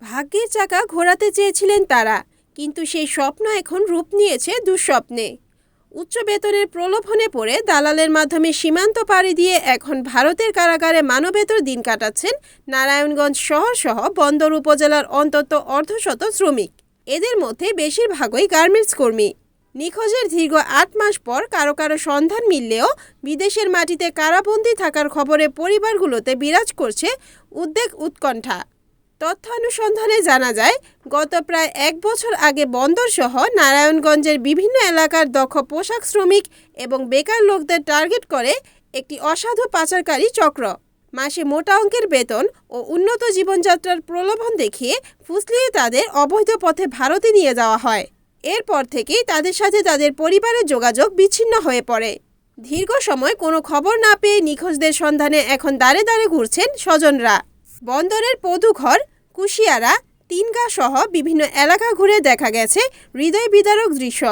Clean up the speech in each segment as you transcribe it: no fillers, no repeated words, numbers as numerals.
ভাগ্যের চাকা ঘোরাতে চেয়েছিলেন তারা, কিন্তু সেই স্বপ্ন এখন রূপ নিয়েছে দুঃস্বপ্নে। উচ্চ বেতনের প্রলোভনে পড়ে দালালের মাধ্যমে সীমান্ত পাড়ি দিয়ে এখন ভারতের কারাগারে মানবেতর দিন কাটাচ্ছেন নারায়ণগঞ্জ শহরসহ বন্দর উপজেলার অন্তত অর্ধশত শ্রমিক। এদের মধ্যে বেশিরভাগই গার্মেন্টস কর্মী। নিখোঁজের দীর্ঘ ৮ মাস পর কারো কারো সন্ধান মিললেও বিদেশের মাটিতে কারাবন্দী থাকার খবরে পরিবারগুলোতে বিরাজ করছে উদ্বেগ উৎকণ্ঠা। তথ্যানুসন্ধানে জানা যায়, গত প্রায় ১ বছর আগে বন্দরসহ নারায়ণগঞ্জের বিভিন্ন এলাকার দক্ষ পোশাক শ্রমিক এবং বেকার লোকদের টার্গেট করে একটি অসাধু পাচারকারী চক্র। মাসে মোটা অঙ্কের বেতন ও উন্নত জীবনযাত্রার প্রলোভন দেখিয়ে ফুসলিয়ে তাদের অবৈধ পথে ভারতে নিয়ে যাওয়া হয়। এরপর থেকেই তাদের সাথে তাদের পরিবারের যোগাযোগ বিচ্ছিন্ন হয়ে পড়ে। দীর্ঘ সময় কোনো খবর না পেয়ে নিখোঁজদের সন্ধানে এখন দাঁড়ে দাঁড়ে ঘুরছেন স্বজনরা। বন্দরের পদুঘর, কুশিয়ারা, তিনগা সহ বিভিন্ন এলাকা ঘুরে দেখা গেছে হৃদয় বিদারক দৃশ্য।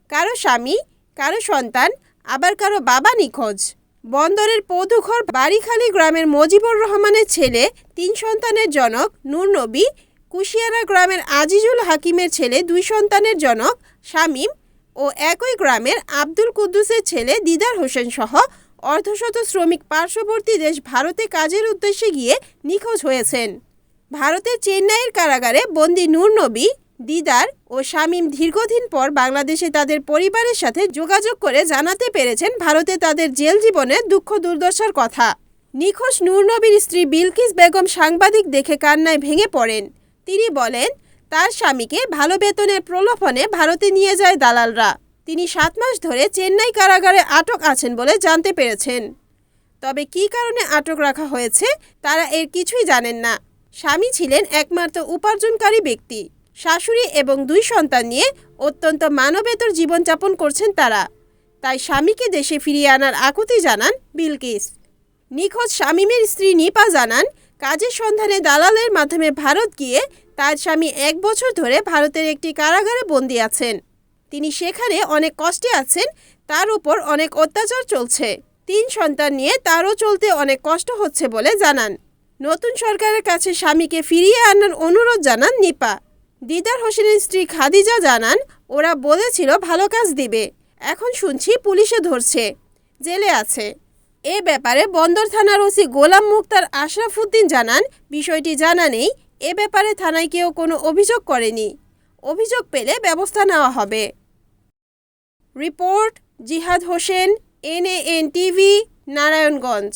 কারো স্বামী, কারো সন্তান, আবার কারো বাবা নিখোঁজ। বন্দরের পদুঘর বাড়িখালী গ্রামের মজিবুর রহমানের ছেলে, ৩ সন্তানের জনক নূর নবী, কুশিয়ারা গ্রামের আজিজুল হাকিমের ছেলে, 2 সন্তানের জনক শামীম ও একই গ্রামের আব্দুল কুদ্দুসের ছেলে দিদার হোসেন সহ অর্ধশত শ্রমিক পার্শ্ববর্তী দেশ ভারতে কাজের উদ্দেশ্যে গিয়ে নিখোঁজ হয়েছেন। ভারতের চেন্নাইয়ের কারাগারে বন্দী নূর নবী, দিদার ও শামীম দীর্ঘদিন পর বাংলাদেশে তাদের পরিবারের সাথে যোগাযোগ করে জানাতে পেরেছেন ভারতে তাদের জেল জীবনের দুঃখ দুর্দশার কথা। নিখোঁজ নূর নবীর স্ত্রী বিলকিস বেগম সাংবাদিক দেখে কান্নায় ভেঙে পড়েন। তিনি বলেন, তার স্বামীকে ভালো বেতনের প্রলোভনে ভারতে নিয়ে যায় দালালরা। তিনি 7 মাস ধরে চেন্নাই কারাগারে আটক আছেন বলে জানতে পেরেছেন। তবে কী কারণে আটক রাখা হয়েছে তারা এর কিছুই জানেন না। স্বামী ছিলেন একমাত্র উপার্জনকারী ব্যক্তি। শাশুড়ি এবং 2 সন্তান নিয়ে অত্যন্ত মানবেতর জীবনযাপন করছেন তারা। তাই স্বামীকে দেশে ফিরিয়ে আনার আকুতি জানান বিলকিস। নিখোঁজ শামীমের স্ত্রী নিপা জানান, কাজের সন্ধানে দালালের মাধ্যমে ভারত গিয়ে তার স্বামী 1 বছর ধরে ভারতের একটি কারাগারে বন্দী আছেন। তিনি সেখানে অনেক কষ্টে আছেন, তার উপর অনেক অত্যাচার চলছে। 3 সন্তান নিয়ে তারও চলতে অনেক কষ্ট হচ্ছে বলে জানান। নতুন সরকারের কাছে স্বামীকে ফিরিয়ে আনার অনুরোধ জানান নিপা। দিদার হোসেনের স্ত্রী খাদিজা জানান, ওরা বলেছিল ভালো কাজ দিবে, এখন শুনছি পুলিশে ধরছে, জেলে আছে। এ ব্যাপারে বন্দর থানার ওসি গোলাম মুক্তার আশরাফ উদ্দিন জানান, বিষয়টি জানা নেই, এ ব্যাপারে থানায় কেউ কোনো অভিযোগ করেনি। অভিযোগ পেলে ব্যবস্থা নেওয়া হবে। রিপোর্ট জিহাদ হোসেন, NAN টিভি, নারায়ণগঞ্জ।